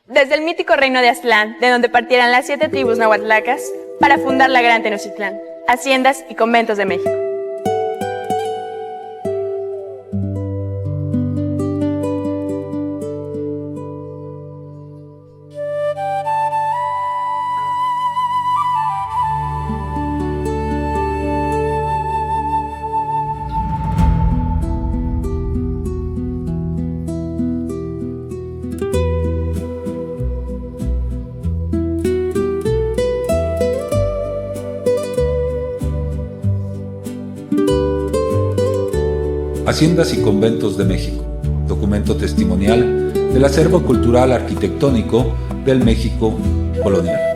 Desde el mítico reino de Aztlán, de donde partieran las 7 tribus nahuatlacas para fundar la Gran Tenochtitlán, haciendas y conventos de México. Haciendas y Conventos de México, documento testimonial del acervo cultural arquitectónico del México colonial.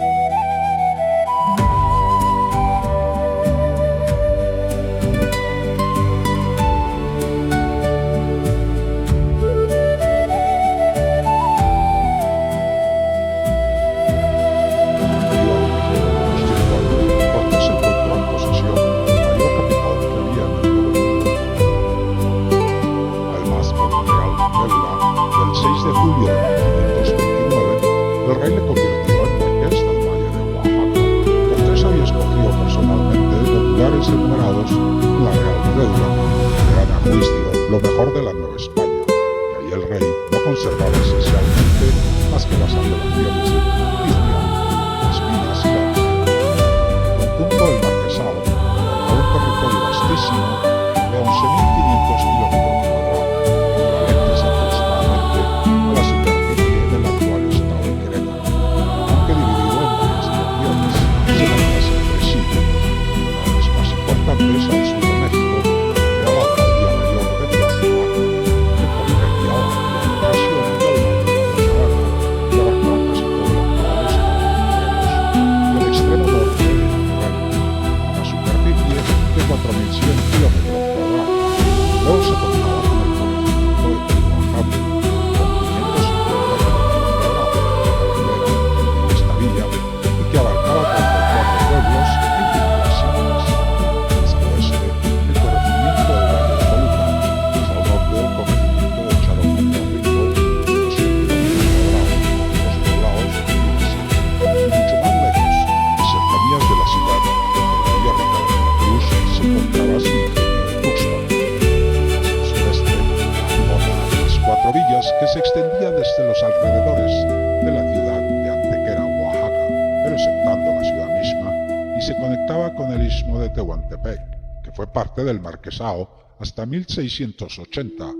Del Marquesado hasta 1680,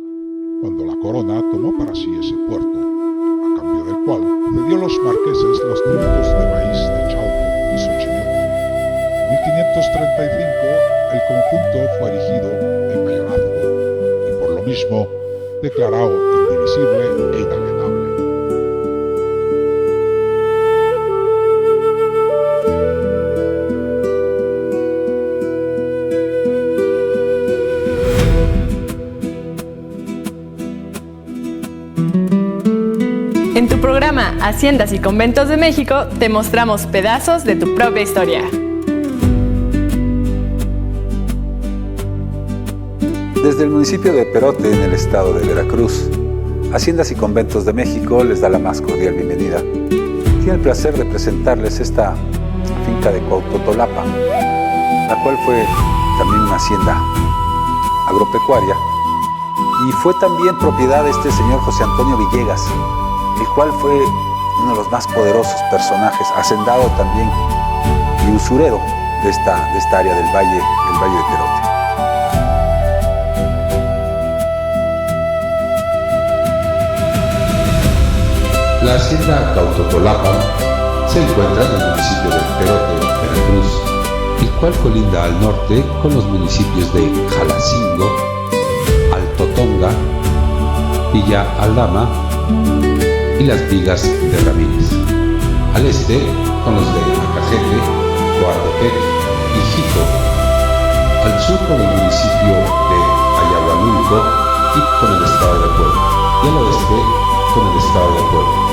cuando la corona tomó para sí ese puerto, a cambio del cual cedió a los marqueses los tributos de maíz de Chalco y Xochimilco. En 1535 el conjunto fue erigido en mayorazgo y por lo mismo declarado indivisible e inalienable. En tu programa Haciendas y Conventos de México te mostramos pedazos de tu propia historia. Desde el municipio de Perote, en el estado de Veracruz, Haciendas y Conventos de México les da la más cordial bienvenida. Tiene el placer de presentarles esta finca de Cuautotolapa, la cual fue también una hacienda agropecuaria y fue también propiedad de este señor José Antonio Villegas, el cual fue uno de los más poderosos personajes, hacendado también y usurero de esta área del Valle de Perote. La hacienda Cuautotolapa se encuentra en el municipio de Perote, Veracruz, el cual colinda al norte con los municipios de Jalacingo, Altotonga, Villa Aldama y Las Vigas de Ramírez. Al este con los de Acajete, Coatepec y Jico. Al sur con el municipio de Ayahualulco y con el estado de Puebla. Y al oeste con el estado de Puebla.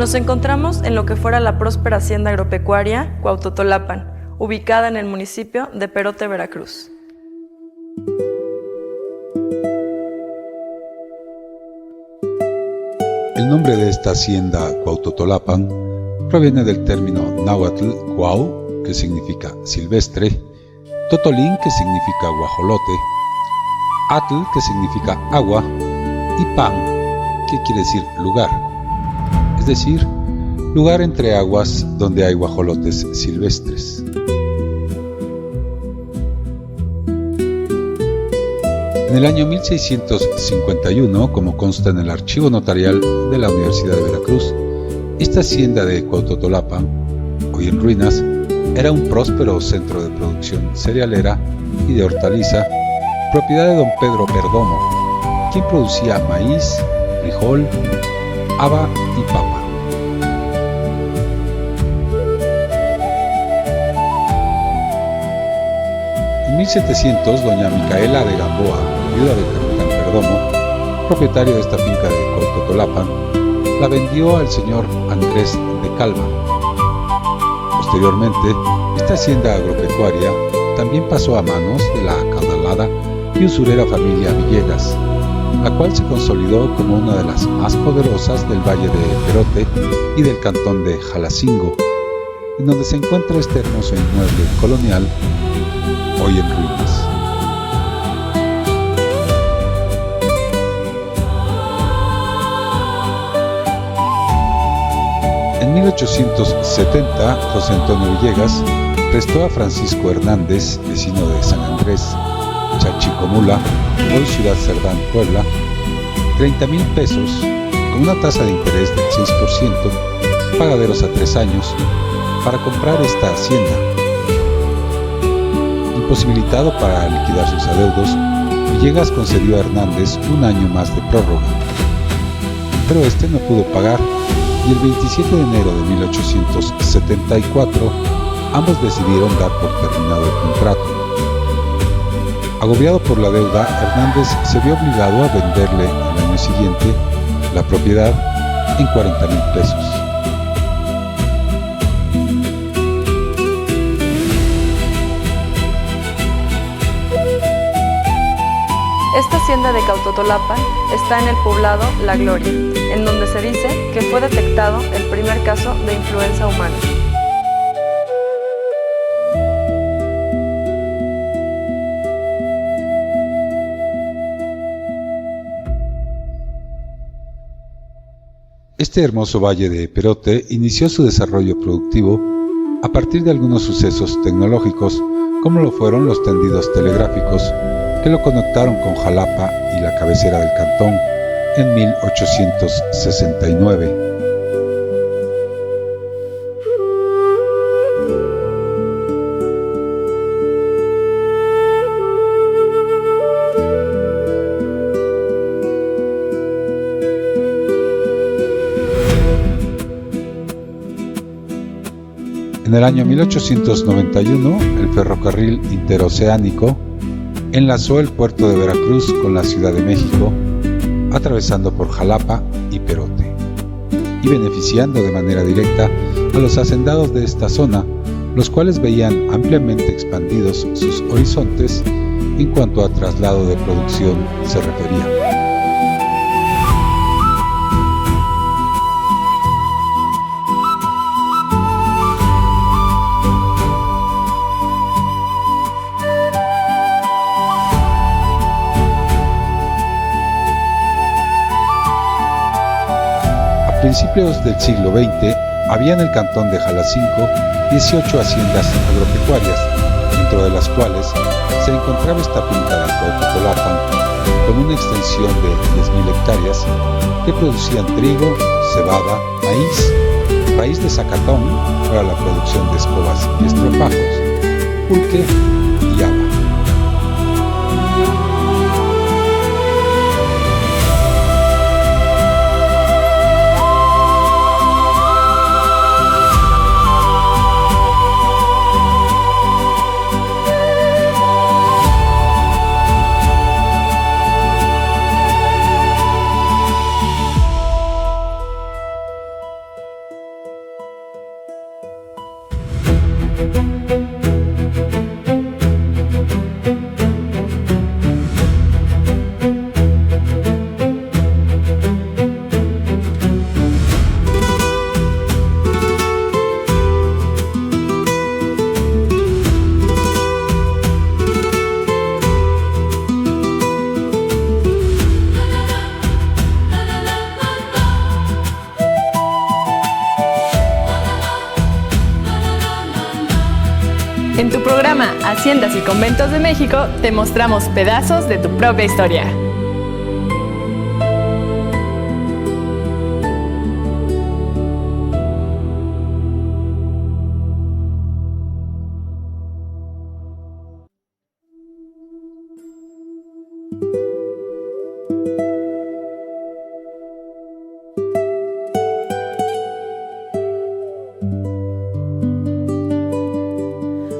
Nos encontramos en lo que fuera la próspera hacienda agropecuaria Cuautotolapan, ubicada en el municipio de Perote, Veracruz. El nombre de esta hacienda Cuautotolapan proviene del término náhuatl cuau, que significa silvestre, totolín, que significa guajolote, atl, que significa agua, y pan, que quiere decir lugar, es decir, lugar entre aguas donde hay guajolotes silvestres. En el año 1651, como consta en el archivo notarial de la Universidad de Veracruz, esta hacienda de Cuautotolapan, hoy en ruinas, era un próspero centro de producción cerealera y de hortaliza, propiedad de don Pedro Perdomo, quien producía maíz, frijol, haba y papa. En 1700, doña Micaela de Gamboa, viuda del capitán Perdomo, propietario de esta finca de Cuautotolapan, la vendió al señor Andrés de Calva. Posteriormente, esta hacienda agropecuaria también pasó a manos de la acaudalada y usurera familia Villegas, la cual se consolidó como una de las más poderosas del Valle de Perote y del cantón de Jalacingo, en donde se encuentra este hermoso inmueble colonial, hoy en ruinas. En 1870, José Antonio Villegas prestó a Francisco Hernández, vecino de San Andrés, Chachicomula, hoy Ciudad Cerdán, Puebla, 30,000 pesos con una tasa de interés del 6%, pagaderos a 3 años, para comprar esta hacienda. Imposibilitado para liquidar sus adeudos, Villegas concedió a Hernández un año más de prórroga, pero este no pudo pagar y el 27 de enero de 1874 ambos decidieron dar por terminado el contrato. Agobiado por la deuda, Hernández se vio obligado a venderle el año siguiente la propiedad en 40,000 pesos. Esta hacienda de Cuautotolapan está en el poblado La Gloria, en donde se dice que fue detectado el primer caso de influenza humana. Este hermoso valle de Perote inició su desarrollo productivo a partir de algunos sucesos tecnológicos, como lo fueron los tendidos telegráficos que lo conectaron con Jalapa y la cabecera del cantón en 1869. En el año 1891, el ferrocarril interoceánico enlazó el puerto de Veracruz con la Ciudad de México, atravesando por Jalapa y Perote, y beneficiando de manera directa a los hacendados de esta zona, los cuales veían ampliamente expandidos sus horizontes en cuanto a traslado de producción se refería. A principios del siglo XX, había en el cantón de Jalacingo 18 haciendas agropecuarias, dentro de las cuales se encontraba esta finca de Cuautotolapan, con una extensión de 10,000 hectáreas que producían trigo, cebada, maíz, raíz de zacatón para la producción de escobas y estropajos, pulque y haba. En tu programa Haciendas y Conventos de México te mostramos pedazos de tu propia historia.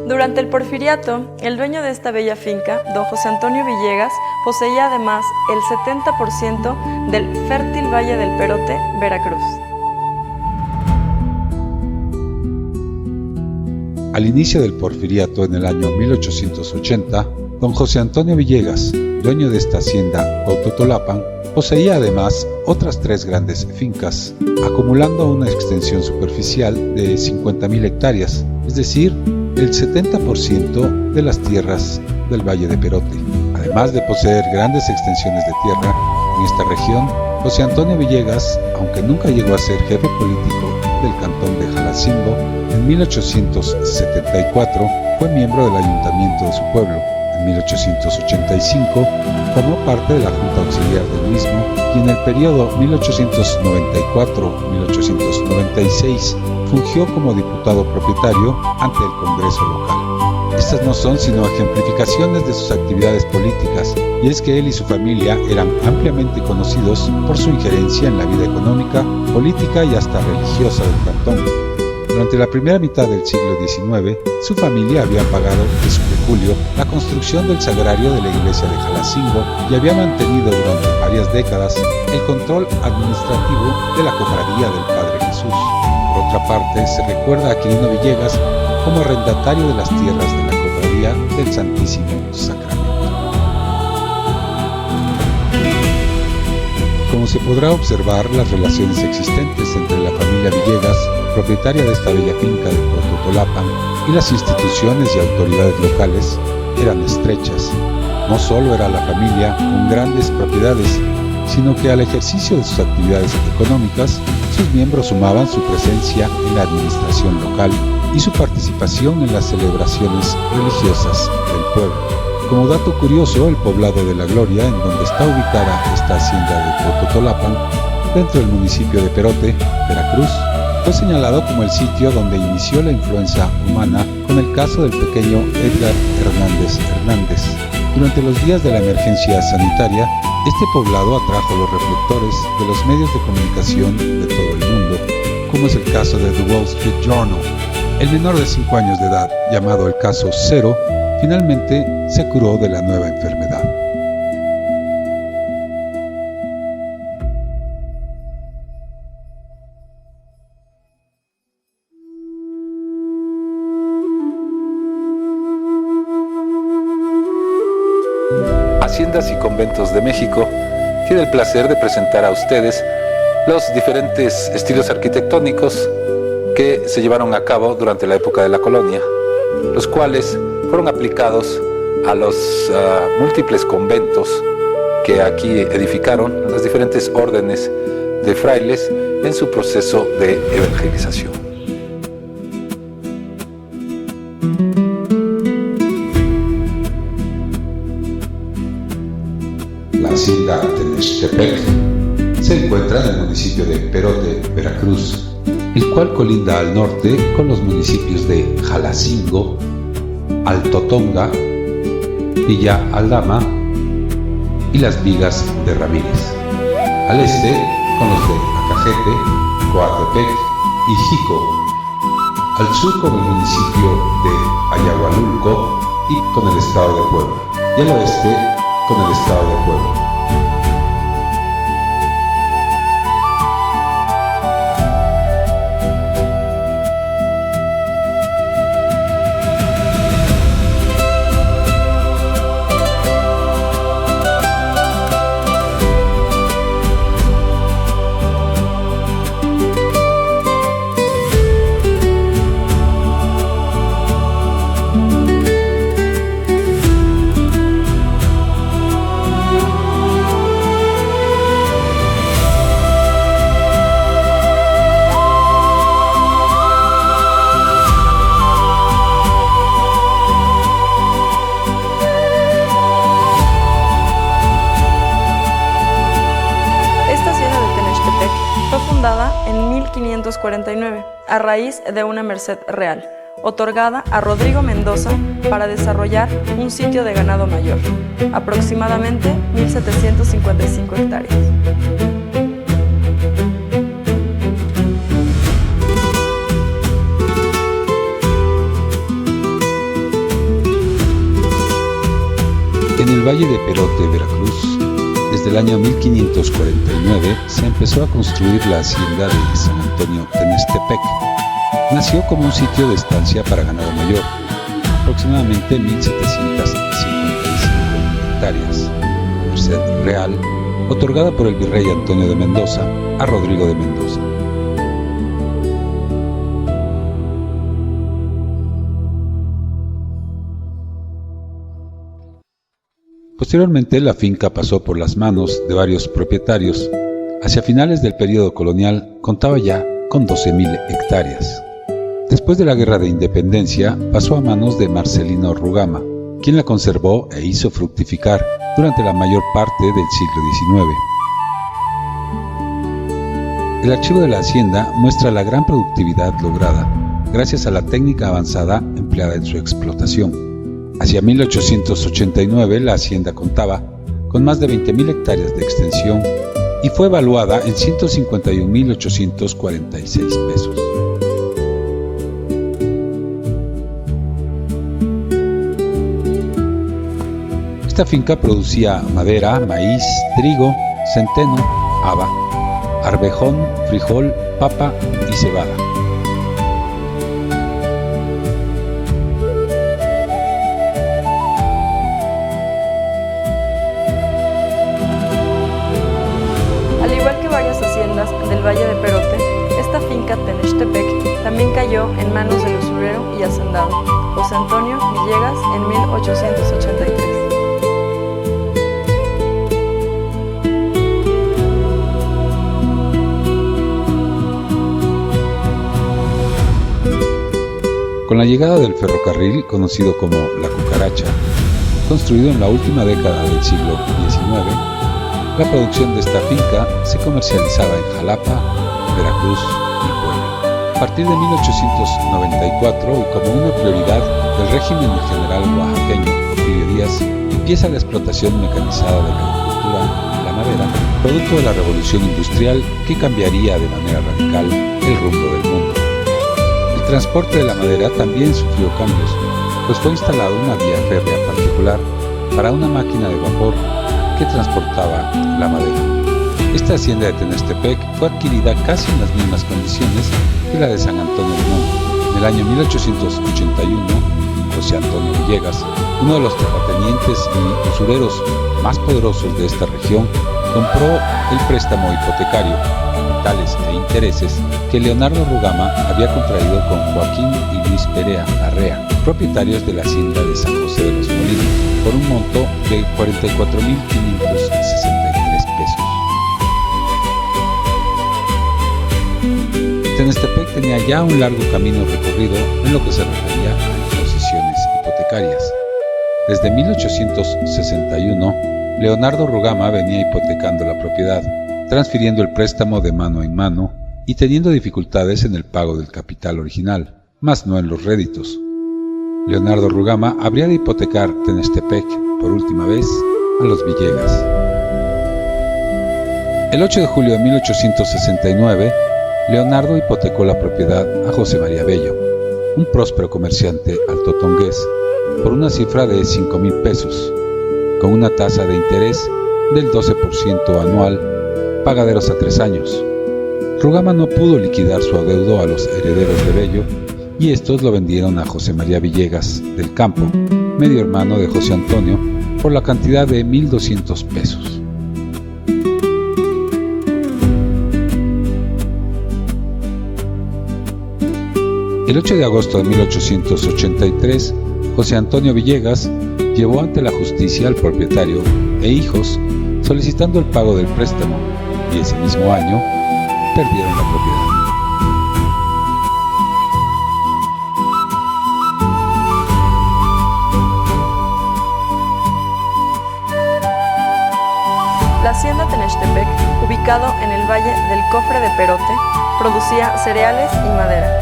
Durante el Porfiriato, el dueño de esta bella finca, don José Antonio Villegas, poseía además el 70% del fértil Valle del Perote, Veracruz. Al inicio del Porfiriato, en el año 1880, don José Antonio Villegas, dueño de esta hacienda Cuautotolapan, poseía además otras 3 grandes fincas, acumulando una extensión superficial de 50.000 hectáreas, es decir, el 70% de las tierras del Valle de Perote. Además de poseer grandes extensiones de tierra en esta región, José Antonio Villegas, aunque nunca llegó a ser jefe político del cantón de Jalacingo, en 1874 fue miembro del ayuntamiento de su pueblo. En 1885 formó parte de la Junta Auxiliar del mismo y en el periodo 1894-1896 fungió como diputado propietario ante el Congreso local. Estas no son sino ejemplificaciones de sus actividades políticas, y es que él y su familia eran ampliamente conocidos por su injerencia en la vida económica, política y hasta religiosa del cantón. Durante la primera mitad del siglo XIX, su familia había pagado de su peculio la construcción del sagrario de la iglesia de Jalacingo y había mantenido durante varias décadas el control administrativo de la cofradía del Padre Jesús. Por otra parte, se recuerda a Quirino Villegas como arrendatario de las tierras de la cofradía del Santísimo Sacramento. Como se podrá observar, las relaciones existentes entre la familia Villegas, propietaria de esta bella finca de Cuautotolapan, y las instituciones y autoridades locales eran estrechas. No solo era la familia con grandes propiedades, sino que al ejercicio de sus actividades económicas, sus miembros sumaban su presencia en la administración local y su participación en las celebraciones religiosas del pueblo. Como dato curioso, el poblado de La Gloria, en donde está ubicada esta hacienda de Cuautotolapan, dentro del municipio de Perote, Veracruz, fue señalado como el sitio donde inició la influenza humana con el caso del pequeño Edgar Hernández. Durante los días de la emergencia sanitaria, este poblado atrajo los reflectores de los medios de comunicación de todo el mundo, como es el caso de The Wall Street Journal. El menor de 5 años de edad, llamado el caso Cero, finalmente se curó de la nueva enfermedad. Haciendas y Conventos de México tiene el placer de presentar a ustedes los diferentes estilos arquitectónicos que se llevaron a cabo durante la época de la colonia, los cuales fueron aplicados a los múltiples conventos que aquí edificaron las diferentes órdenes de frailes en su proceso de evangelización. La hacienda Tenextepec se encuentra en el municipio de Perote, Veracruz, el cual colinda al norte con los municipios de Jalacingo, Alto Tonga, Villa Aldama y Las Vigas de Ramírez. Al este con los de Acajete, Coatepec y Jico. Al sur con el municipio de Ayahualulco y con el estado de Puebla. Y al oeste con el estado de Puebla. 1849, a raíz de una merced real, otorgada a Rodrigo Mendoza para desarrollar un sitio de ganado mayor, aproximadamente 1.755 hectáreas. En el Valle de Perote, Veracruz, desde el año 1549 se empezó a construir la hacienda de San Antonio Tenestepec. Nació como un sitio de estancia para ganado mayor, aproximadamente 1.755 hectáreas, merced real, otorgada por el virrey Antonio de Mendoza a Rodrigo de Mendoza. Posteriormente, la finca pasó por las manos de varios propietarios. Hacia finales del período colonial contaba ya con 12.000 hectáreas. Después de la Guerra de Independencia, pasó a manos de Marcelino Rugama, quien la conservó e hizo fructificar durante la mayor parte del siglo XIX. El archivo de la hacienda muestra la gran productividad lograda gracias a la técnica avanzada empleada en su explotación. Hacia 1889 la hacienda contaba con más de 20.000 hectáreas de extensión y fue evaluada en 151.846 pesos. Esta finca producía madera, maíz, trigo, centeno, haba, arvejón, frijol, papa y cebada. Del Valle de Perote, esta finca Tenestepec también cayó en manos del usurero y hacendado José Antonio Villegas en 1883. Con la llegada del ferrocarril, conocido como La Cucaracha, construido en la última década del siglo XIX, la producción de esta finca se comercializaba en Jalapa, Veracruz y Puebla. A partir de 1894 y como una prioridad del régimen del general oaxaqueño Porfirio Díaz, empieza la explotación mecanizada de la agricultura y la madera, producto de la revolución industrial que cambiaría de manera radical el rumbo del mundo. El transporte de la madera también sufrió cambios, pues fue instalada una vía férrea particular para una máquina de vapor que transportaba la madera. Esta hacienda de Tenestepec fue adquirida casi en las mismas condiciones que la de San Antonio de Monte. En el año 1881, José Antonio Villegas, uno de los terratenientes y usureros más poderosos de esta región, compró el préstamo hipotecario, capitales e intereses que Leonardo Rugama había contraído con Joaquín y Luis Perea Arrea, propietarios de la hacienda de San José de los Molinos, por un monto de 44.563 pesos. Tenestepec tenía ya un largo camino recorrido en lo que se refería a imposiciones hipotecarias. Desde 1861, Leonardo Rugama venía hipotecando la propiedad, transfiriendo el préstamo de mano en mano y teniendo dificultades en el pago del capital original, mas no en los réditos. Leonardo Rugama habría de hipotecar Tenestepec por última vez a los Villegas. El 8 de julio de 1869, Leonardo hipotecó la propiedad a José María Bello, un próspero comerciante altotongués, por una cifra de 5,000 pesos, con una tasa de interés del 12% anual, pagaderos a 3 años. Rugama no pudo liquidar su adeudo a los herederos de Bello, y estos lo vendieron a José María Villegas del Campo, medio hermano de José Antonio, por la cantidad de 1.200 pesos. El 8 de agosto de 1883, José Antonio Villegas llevó ante la justicia al propietario e hijos solicitando el pago del préstamo, y ese mismo año perdieron la propiedad. La hacienda Tenestepec ubicado en el valle del Cofre de Perote, producía cereales y madera.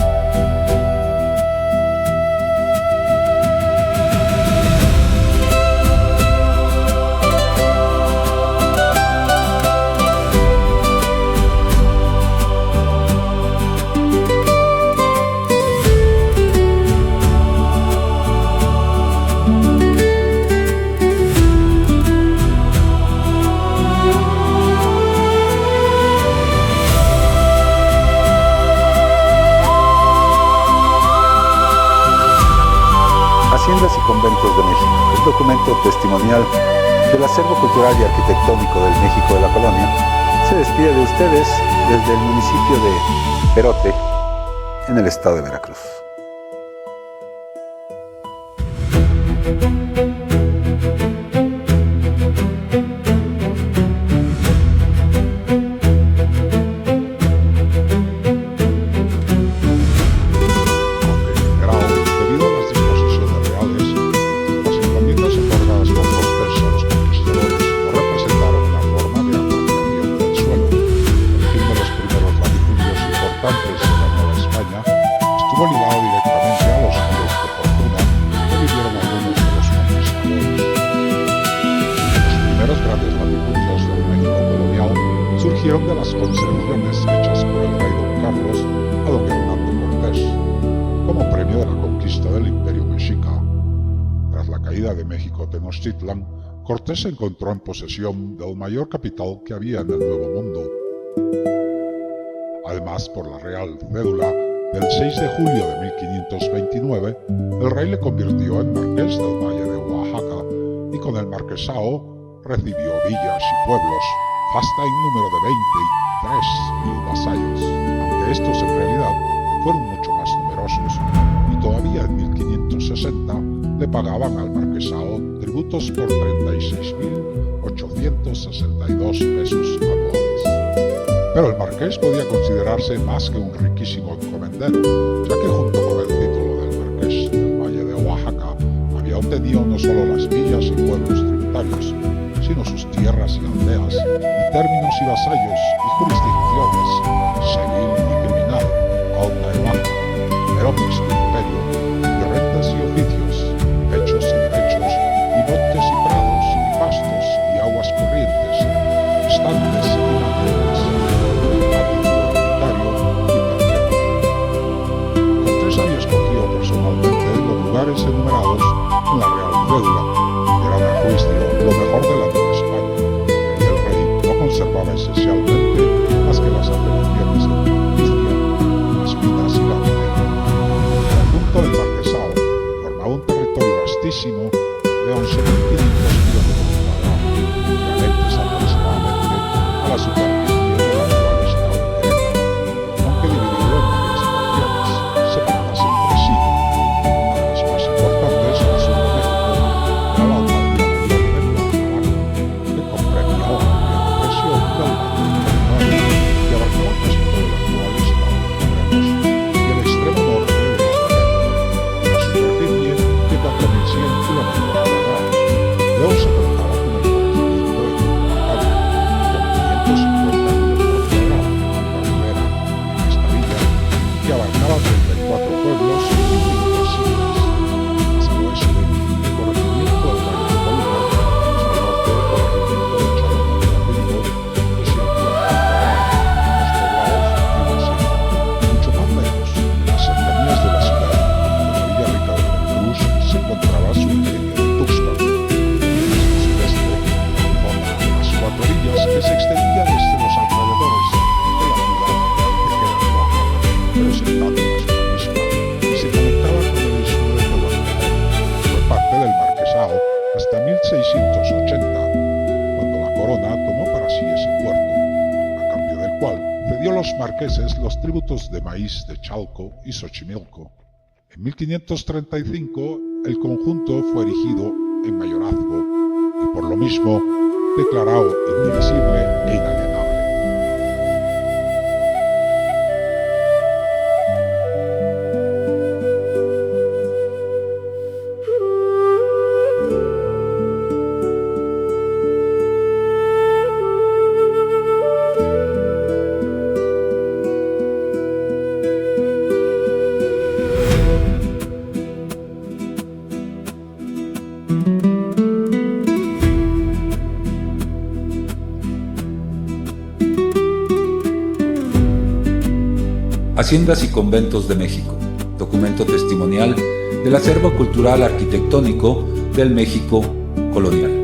Haciendas y Conventos de México, el documento testimonial del acervo cultural y arquitectónico del México de la colonia, se despide de ustedes desde el municipio de Perote, en el estado de Veracruz. Estuvo ligado directamente a los giros de fortuna que vivieron algunos de los conquistadores. Los primeros grandes latifundios del México colonial surgieron de las concesiones hechas por el rey Don Carlos a don Hernando Cortés, como premio de la conquista del Imperio Mexica. Tras la caída de México Tenochtitlan, Cortés se encontró en posesión del mayor capital que había en el Nuevo Mundo. Además, por la Real Cédula del 6 de julio de 1529, el rey le convirtió en marqués del Valle de Oaxaca y con el marquesado recibió villas y pueblos, hasta en número de 23.000 vasallos, aunque estos en realidad fueron mucho más numerosos, y todavía en 1560 le pagaban al marquesado tributos por 36.862 pesos anuales. Pero el marqués podía considerarse más que un riquísimo encomendero, ya que junto con el título del marqués del Valle de Oaxaca había obtenido no solo las villas y pueblos tributarios, sino sus tierras y aldeas, y términos y vasallos y jurisdicciones civil y criminal, alta y baja, merops y imperio, y rentas y oficios, hechos y derechos, y montes y prados, y pastos y aguas corrientes, estantes y máquinas, había escogido personalmente los lugares enumerados en la Real Cédula, que eran a juicio lo mejor de la Nueva España, y el rey no conservaba esencialmente más que las apelaciones de justicia, las minas y la minera. El conjunto del marquesado formaba un territorio vastísimo de 11.500 kilómetros cuadrados, equivalentes aproximadamente a la superficie del actual estado de Querétaro, aunque dividido en varias porciones separadas entre sí. Las más importantes al sur de México era la alcaldía mayor de Guadalajara, que comprendía la amplia región del Valle del que abarcaba casi todo el actual estado de Morelos y el extremo norte de la superficie de 4.100 kilómetros cuadrados. Luego se contaba con el corregimiento de Coyoacán, con 550 kilómetros cuadrados, la Ribera, en esta villa, que abarcaba 34 pueblos y 5 haciendas. Hacia el oeste, el corregimiento del Valle de Colima, hacia el norte, el corregimiento de Chaloma de Rodrigo, de 100 kilómetros cuadrados, los poblados y hacienda. Mucho más lejos, en las cercanías de la ciudad, de la Villa Rica de Veracruz, se encontraba su ingenio de Tuxpan. En el sudeste, la zona de las 4 villas que se extendía desde los alrededores de la ciudad de Oaxaca, representando la ciudad misma, y se conectaba con el istmo de Tehuantepec, que fue parte del marquesado hasta 1680, cuando la corona tomó para sí ese puerto, a cambio del cual cedió a los marqueses los tributos de maíz de Chalco y Xochimilco. En 1535 el conjunto fue erigido en mayorazgo y por lo mismo declarado indivisible e inalienable. Haciendas y Conventos de México, documento testimonial del acervo cultural arquitectónico del México colonial.